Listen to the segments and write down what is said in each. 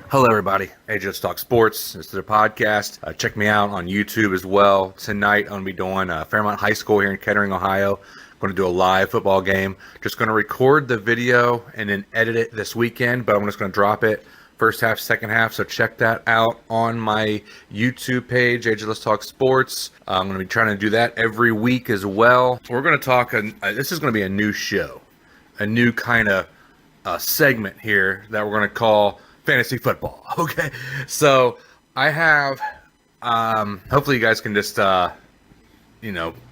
Hello, everybody. Helton Talks Sports. This is a podcast. Check me out on YouTube as well. Tonight, I'm going to be doing Fairmont High School here in Kettering, Ohio. I'm going to do a live football game. Just going to record the video and then edit it this weekend, but I'm just going to drop it first half, second half. So check that out on my YouTube page, Helton Talks Sports. I'm going to be trying to do that every week as well. We're going to talk. This is going to be a new show, a new kind of segment here that we're going to call fantasy football. Okay, so I have hopefully you guys can just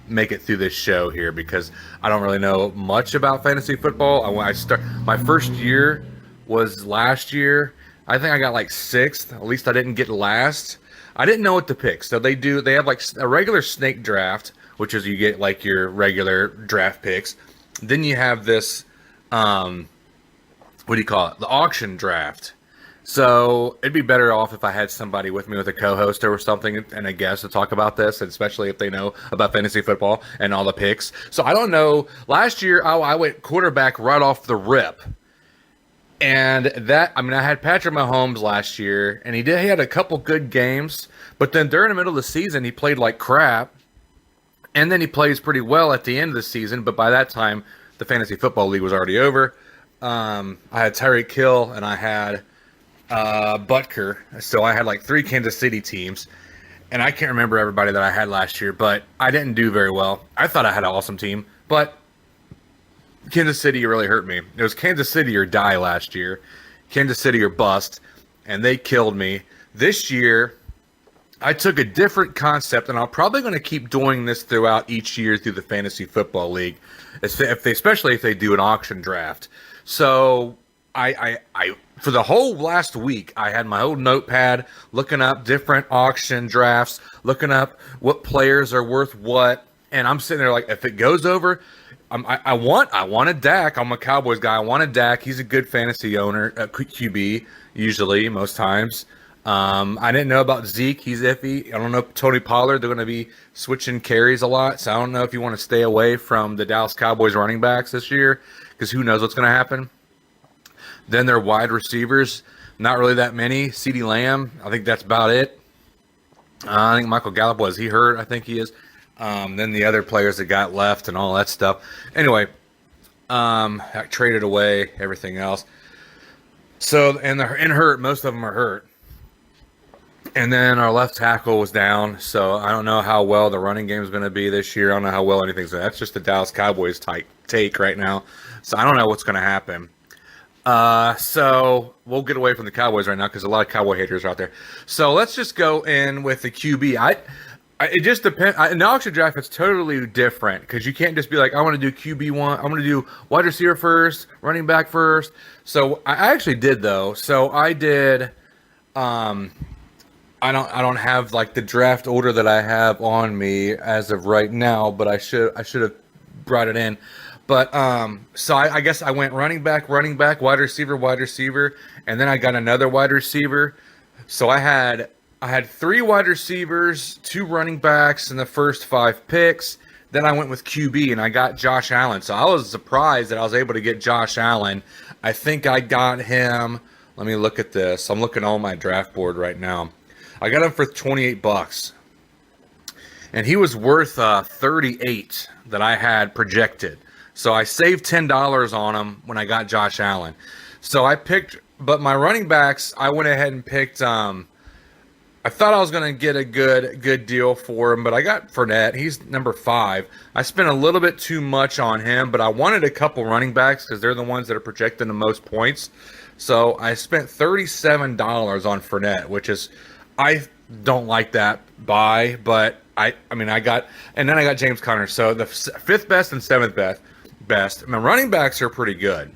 make it through this show here, because I don't really know much about fantasy football. I start my first year was last year. I think I got like sixth. At least I didn't get last. I didn't know what to pick. So they have like a regular snake draft, which is you get like your regular draft picks. Then you have this what do you call it? The auction draft. So it'd be better off if I had somebody with me, with a co-host or something, and a guest to talk about this, and especially if they know about fantasy football and all the picks. So I don't know. Last year, I went quarterback right off the rip. And I had Patrick Mahomes last year, and he had a couple good games, but then during the middle of the season, he played like crap. And then he plays pretty well at the end of the season, but by that time, the fantasy football league was already over. I had Tyreek Hill, and I had Butker. So I had like 3 Kansas City teams, and I can't remember everybody that I had last year, but I didn't do very well. I thought I had an awesome team, but Kansas City really hurt me. It was Kansas City or die last year, Kansas City or bust, and they killed me. This year, I took a different concept, and I'm probably going to keep doing this throughout each year through the fantasy football league, especially if they do an auction draft. So I for the whole last week, I had my old notepad looking up different auction drafts, looking up what players are worth what, and I'm sitting there like, if it goes over, I want a Dak. I'm a Cowboys guy. I want a Dak. He's a good fantasy owner, QB usually, most times. I didn't know about Zeke. He's iffy. I don't know. Tony Pollard, they're going to be switching carries a lot, so I don't know if you want to stay away from the Dallas Cowboys running backs this year, because who knows what's going to happen. Then their wide receivers, not really that many. CeeDee Lamb, I think that's about it. I think Michael Gallup, was he hurt? I think he is. Then the other players that got left and all that stuff. Anyway, I traded away everything else. So, and they're hurt. Most of them are hurt. And then our left tackle was down. So I don't know how well the running game is going to be this year. I don't know how well anything's going to. That's just the Dallas Cowboys take right now. So I don't know what's going to happen. So we'll get away from the Cowboys right now, because a lot of Cowboy haters are out there. So let's just go in with the QB. It just depends. In the auction draft, it's totally different, because you can't just be like, I want to do QB1. I'm going to do wide receiver first, running back first. So I actually did, though. So I did. I don't have like the draft order that I have on me as of right now, but I should have brought it in. But so I guess I went running back, wide receiver, and then I got another wide receiver. So I had 3 wide receivers, 2 running backs in the first 5 picks. Then I went with QB, and I got Josh Allen. So I was surprised that I was able to get Josh Allen. I think I got him. Let me look at this. I'm looking on my draft board right now. I got him for $28, and he was worth 38 that I had projected. So I saved $10 on him when I got Josh Allen. So I picked, but my running backs, I went ahead and picked. I thought I was going to get a good deal for him, but I got Fournette. He's number 5. I spent a little bit too much on him, but I wanted a couple running backs because they're the ones that are projecting the most points. So I spent $37 on Fournette, which is, I don't like that buy, but I got, and then I got James Conner. So the 5th best and 7th best. My running backs are pretty good.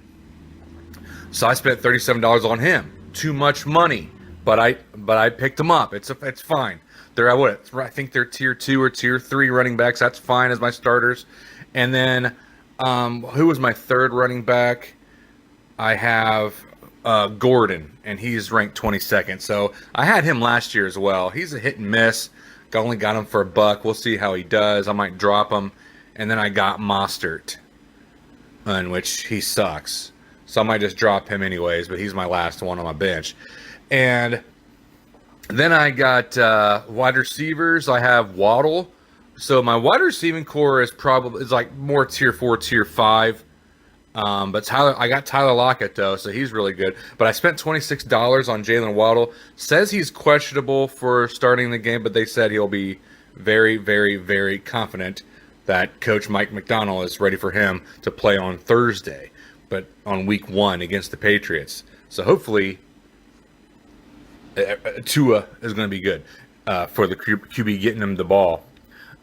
So I spent $37 on him. Too much money, but I picked him up. It's fine. I think they're tier 2 or tier 3 running backs. That's fine as my starters. And then who was my 3rd running back? I have Gordon, and he's ranked 22nd. So I had him last year as well. He's a hit and miss. I only got him for $1. We'll see how he does. I might drop him. And then I got Mostert, in which he sucks. So I might just drop him anyways, but he's my last one on my bench. And then I got wide receivers. I have Waddle. So my wide receiving core is like more tier 4, tier 5. But I got Tyler Lockett though, so he's really good. But I spent $26 on Jalen Waddle. Says he's questionable for starting the game, but they said he'll be very, very, very confident that Coach Mike McDonald is ready for him to play on Thursday, but on week 1 against the Patriots. So hopefully Tua is going to be good for the QB getting him the ball.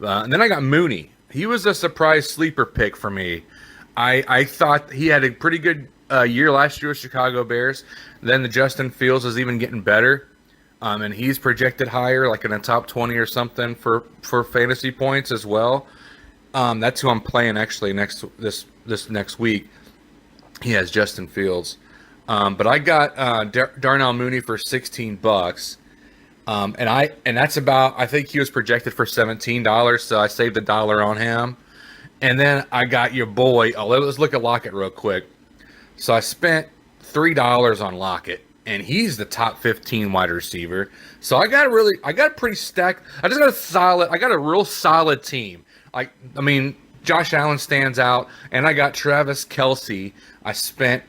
And then I got Mooney. He was a surprise sleeper pick for me. I thought he had a pretty good year last year with Chicago Bears. Then the Justin Fields is even getting better. And he's projected higher, like in the top 20 or something for fantasy points as well. That's who I'm playing actually this next week. He has Justin Fields. But I got Darnell Mooney for $16. And that's about, I think he was projected for $17, so I saved $1 on him. And then I got your boy. Oh, let's look at Lockett real quick. So I spent $3 on Lockett, and he's the top 15 wide receiver. So I got a pretty stacked. I got a real solid team. Josh Allen stands out, and I got Travis Kelce. I spent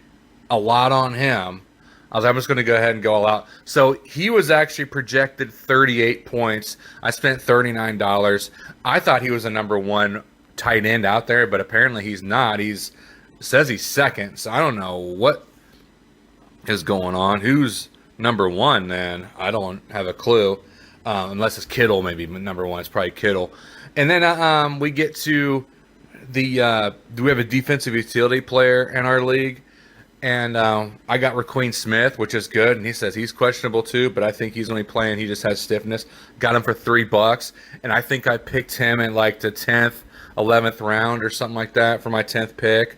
a lot on him. I'm just going to go ahead and go all out. So he was actually projected 38 points. I spent $39. I thought he was a number 1 tight end out there, but apparently he's not. Says he's second, so I don't know what is going on. Who's number 1 then? I don't have a clue. Unless it's Kittle, maybe number 1. It's probably Kittle. And then we get to do we have a defensive utility player in our league? And I got Raquan Smith, which is good, and he says he's questionable too, but I think he's only playing. He just has stiffness. Got him for $3, and I think I picked him in like the 10th, 11th round or something like that for my 10th pick.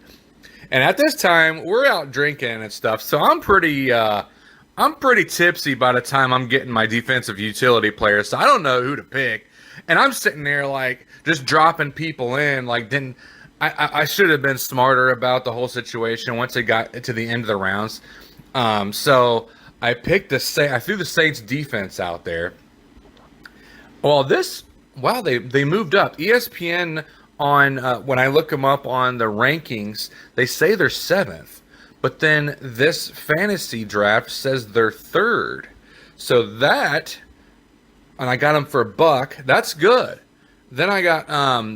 And at this time, we're out drinking and stuff, so I'm pretty tipsy by the time I'm getting my defensive utility players. So I don't know who to pick, and I'm sitting there like just dropping people in. Like I should have been smarter about the whole situation once it got to the end of the rounds. So I picked I threw the Saints defense out there. Well, they moved up. ESPN on when I look them up on the rankings, they say they're 7th, but then this fantasy draft says they're 3rd. So and I got them for $1. That's good. Then I got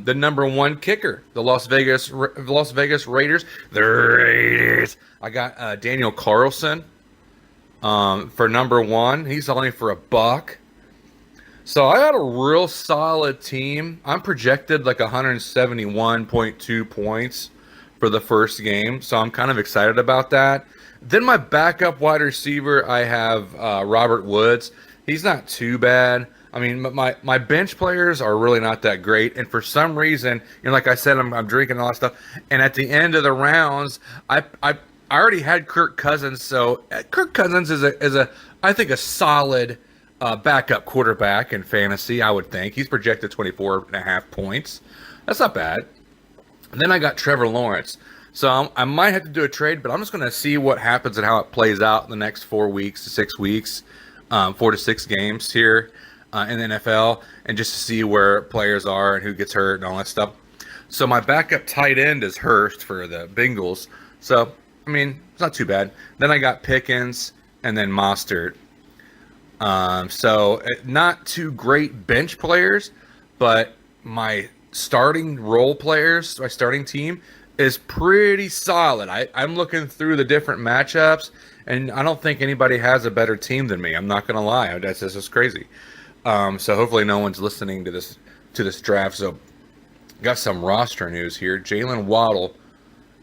the number 1 kicker, the Las Vegas Raiders. The Raiders. I got Daniel Carlson for number 1. He's only for $1. So I got a real solid team. I'm projected like 171.2 points for the first game, so I'm kind of excited about that. Then my backup wide receiver, I have Robert Woods. He's not too bad. I mean, my bench players are really not that great, and for some reason, like I said, I'm drinking all that stuff. And at the end of the rounds, I already had Kirk Cousins, so Kirk Cousins is I think a solid backup quarterback in fantasy. I would think he's projected 24.5 points. That's not bad. And then I got Trevor Lawrence, so I might have to do a trade, but I'm just going to see what happens and how it plays out in the next 4 weeks to 6 weeks, 4 to 6 games here. In the NFL, and just to see where players are and who gets hurt and all that stuff. So my backup tight end is Hurst for the Bengals. So, it's not too bad. Then I got Pickens and then Mostert. So not two great bench players, but my starting role players, my starting team is pretty solid. I'm looking through the different matchups, and I don't think anybody has a better team than me. I'm not going to lie. That's just crazy. So hopefully no one's listening to this draft. So got some roster news here. Jalen Waddle.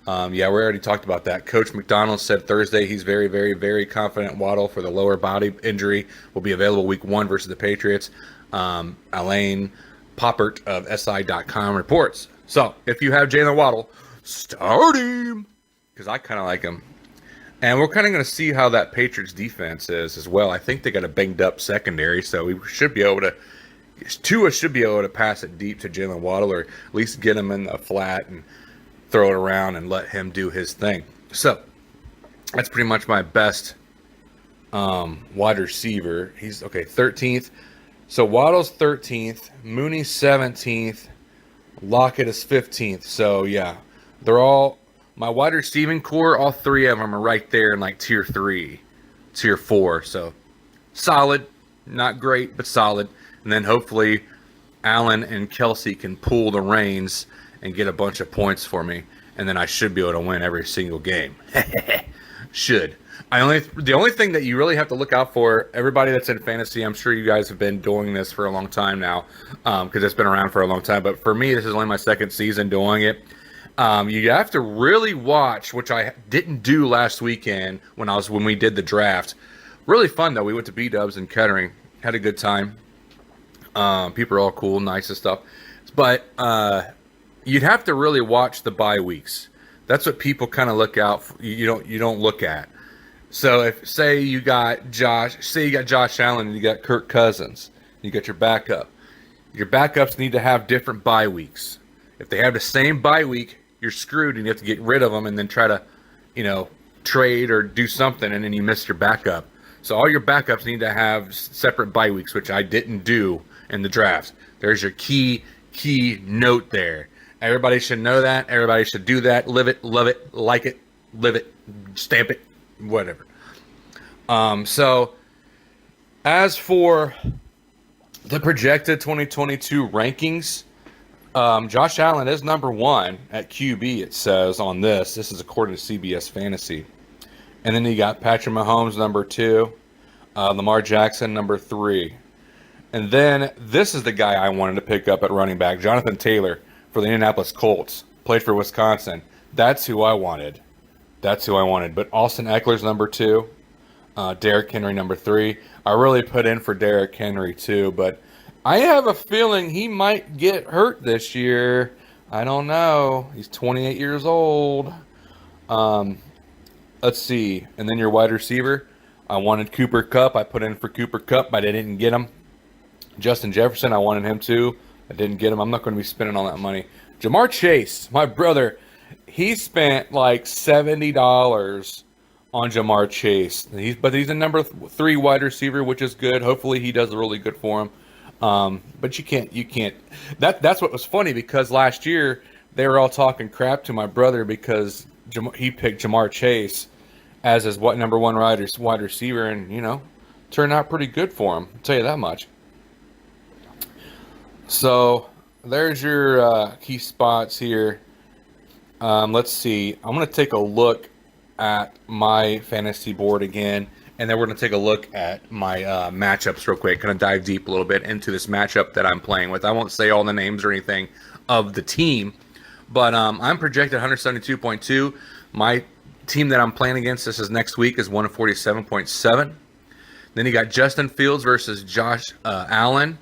We already talked about that. Coach McDonald said Thursday he's very, very, very confident Waddle for the lower body injury will be available week 1 versus the Patriots. Elaine Poppert of SI.com reports. So if you have Jalen Waddle, start him, because I kind of like him. And we're kind of going to see how that Patriots defense is as well. I think they got a banged up secondary, so we should be able to. Tua should be able to pass it deep to Jalen Waddle, or at least get him in the flat and throw it around and let him do his thing. So that's pretty much my best Wide receiver. He's okay, 13th. So Waddle's 13th, Mooney's 17th, Lockett is 15th. So yeah, they're all my wide receiving core. All three of them are right there in like tier 3, tier 4. So solid, not great, but solid. And then hopefully Allen and Kelsey can pull the reins and get a bunch of points for me, and then I should be able to win every single game. Should. The only thing that you really have to look out for, everybody that's in fantasy, I'm sure you guys have been doing this for a long time now, because it's been around for a long time. But for me, this is only my second season doing it. You have to really watch, which I didn't do last weekend when we did the draft. Really fun though. We went to B-Dubs in Kettering, had a good time. People are all cool, nice and stuff. But you'd have to really watch the bye weeks. That's what people kind of look out for. You don't look at. So if say you got Josh Allen and you got Kirk Cousins, you got your backup. Your backups need to have different bye weeks. If they have the same bye week, you're screwed and you have to get rid of them and then try to, trade or do something, and then you miss your backup. So all your backups need to have separate bye weeks, which I didn't do in the draft. There's your key note there. Everybody should know that. Everybody should do that. Live it, love it, like it, live it, stamp it, whatever. So as for the projected 2022 rankings, Josh Allen is number 1 at QB, it says on this. This is according to CBS Fantasy. And then you got Patrick Mahomes, number 2. Lamar Jackson, number 3. And then this is the guy I wanted to pick up at running back, Jonathan Taylor for the Indianapolis Colts. Played for Wisconsin. That's who I wanted. But Austin Eckler's number 2. Derrick Henry, number 3. I really put in for Derrick Henry, too. But I have a feeling he might get hurt this year. I don't know. He's 28 years old. Let's see. And then your wide receiver. I wanted Cooper Kupp. I put in for Cooper Kupp, but I didn't get him. Justin Jefferson, I wanted him too. I didn't get him. I'm not going to be spending all that money. Jamar Chase, my brother, he spent like $70 on Jamar Chase. But he's a number 3 wide receiver, which is good. Hopefully he does really good for him. But you can't. That's what was funny, because last year they were all talking crap to my brother because he picked Jamar Chase as his number 1 wide receiver, and turned out pretty good for him. I'll tell you that much. So there's your key spots here. Let's see. I'm going to take a look at my fantasy board again, and then we're going to take a look at my matchups real quick. Going to dive deep a little bit into this matchup that I'm playing with. I won't say all the names or anything of the team, but I'm projected 172.2. My team that I'm playing against, this is next week, is 147.7. Then you got Justin Fields versus Josh Allen.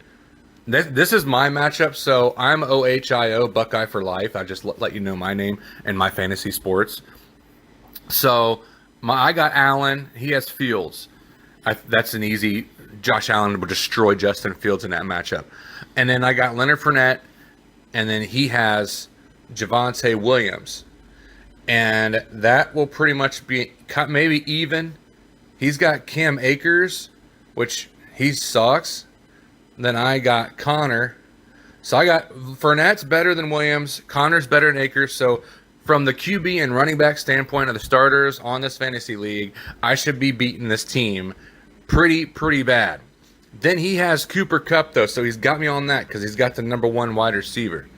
This is my matchup, so I'm OHIO, Buckeye for life. I just let you know my name and my fantasy sports. So I got Allen. He has Fields. That's an easy. Josh Allen will destroy Justin Fields in that matchup. And then I got Leonard Fournette, and then he has Javonte Williams. And that will pretty much be maybe even. He's got Cam Akers, which he sucks. Then I got Connor. So I got Fournette's better than Williams. Connor's better than Akers. So from the QB and running back standpoint of the starters on this fantasy league, I should be beating this team pretty bad. Then he has Cooper Kupp, though, so he's got me on that because he's got the number 1 wide receiver.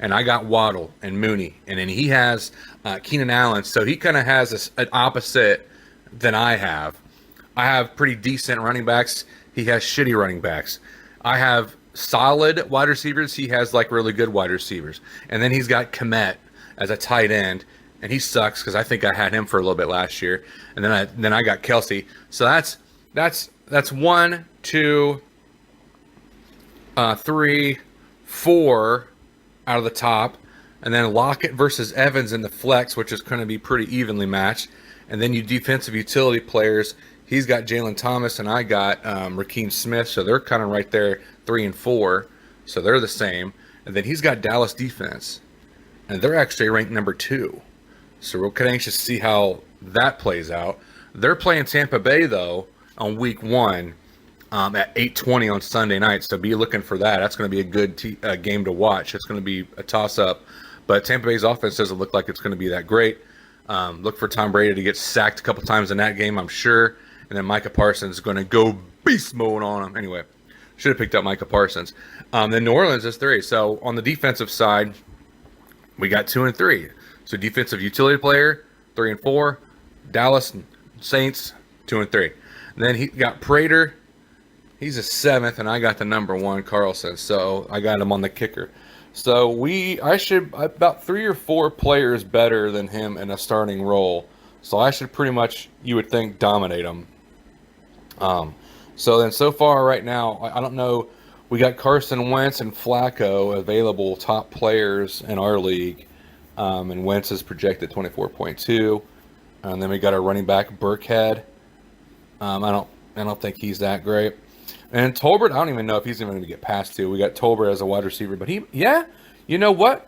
And I got Waddle and Mooney. And then he has Keenan Allen, so he kind of has an opposite than I have. I have pretty decent running backs. He has shitty running backs. I have solid wide receivers. He has like really good wide receivers. And then he's got Kmet as a tight end, and he sucks because I think I had him for a little bit last year. And then I got Kelsey. So that's 1, 2, 3, 4 out of the top. And then Lockett versus Evans in the flex, which is going to be pretty evenly matched. And then you defensive utility players. He's got Jalen Thomas, and I got Raheem Smith. So they're kind of right there, 3 and 4. So they're the same. And then he's got Dallas defense. And they're actually ranked number 2. So we're kind of anxious to see how that plays out. They're playing Tampa Bay, though. on week 1 at 8:20 on Sunday night. So be looking for that. That's going to be a good game to watch. It's going to be a toss-up. But Tampa Bay's offense doesn't look like it's going to be that great. Look for Tom Brady to get sacked a couple times in that game, I'm sure. And then Micah Parsons is going to go beast mode on him. Anyway, should have picked up Micah Parsons. Then New Orleans is 3. So on the defensive side, we got 2 and 3. So defensive utility player, 3 and 4. Dallas Saints, 2 and 3. And then he got Prater. He's a 7th, and I got the number 1, Carlson. So I got him on the kicker. So I should about 3 or 4 players better than him in a starting role. So I should pretty much, you would think, dominate him. So far right now, I don't know. We got Carson Wentz and Flacco available, top players in our league. And Wentz is projected 24.2. And then we got our running back Burkhead. I don't think he's that great. And Tolbert, I don't even know if he's even going to get past 2. We got Tolbert as a wide receiver, but you know what?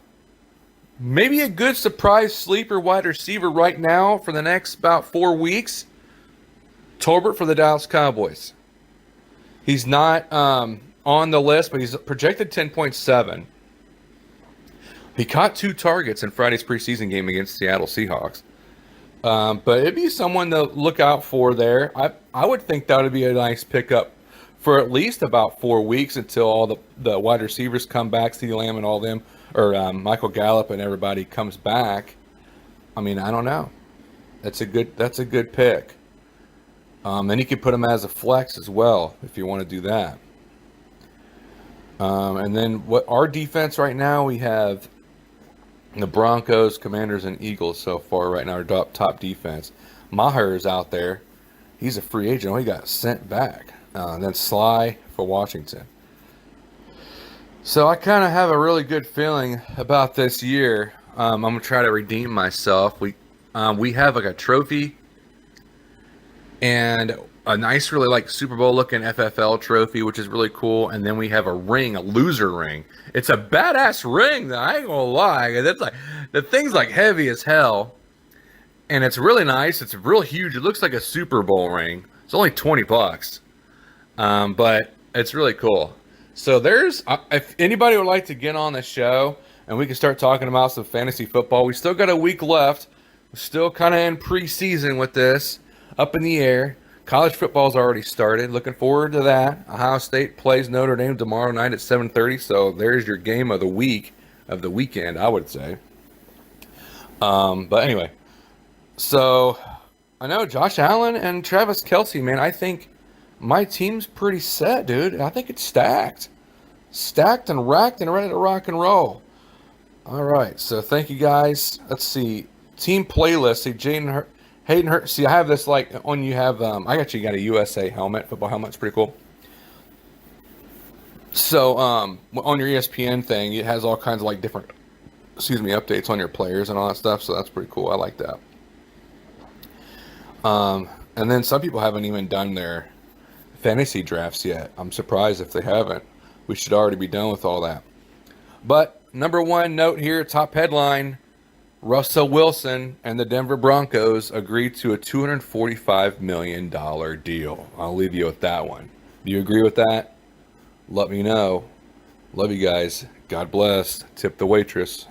Maybe a good surprise sleeper wide receiver right now for the next about 4 weeks. Tolbert for the Dallas Cowboys. He's not on the list, but he's projected 10.7. He caught 2 targets in Friday's preseason game against Seattle Seahawks. But it'd be someone to look out for there. I would think that would be a nice pickup for at least about 4 weeks until all the wide receivers come back, CeeDee Lamb and all them, or Michael Gallup and everybody comes back. I mean, I don't know. That's a good pick. And you could put him as a flex as well if you want to do that. And then what our defense right now, we have the Broncos, Commanders, and Eagles so far right now, our top defense. Maher is out there. He's a free agent. He got sent back. Then Sly for Washington. So I kind of have a really good feeling about this year. I'm going to try to redeem myself. We have like a trophy and a nice, really like Super Bowl looking FFL trophy, which is really cool. And then we have a ring, a loser ring. It's a badass ring, though. I ain't gonna lie. It's like the thing's like heavy as hell, and it's really nice. It's real huge. It looks like a Super Bowl ring. It's only $20, but it's really cool. So if anybody would like to get on the show and we can start talking about some fantasy football, we still got a week left. We're still kind of in preseason with this, up in the air. College football's already started. Looking forward to that. Ohio State plays Notre Dame tomorrow night at 7:30. So there's your game of the weekend, I would say. But anyway, so I know Josh Allen and Travis Kelce, man. I think my team's pretty set, dude. I think it's stacked and racked and ready to rock and roll. All right. So thank you guys. Let's see. Team playlist. See, Hayden Hurst. See, I have this like on. You have I actually got a USA helmet, football helmet. It's pretty cool. So on your ESPN thing, it has all kinds of like different, updates on your players and all that stuff. So that's pretty cool. I like that. And then some people haven't even done their fantasy drafts yet. I'm surprised if they haven't. We should already be done with all that. But number 1 note here, top headline. Russell Wilson and the Denver Broncos agreed to a $245 million deal. I'll leave you with that one. Do you agree with that? Let me know. Love you guys. God bless. Tip the waitress.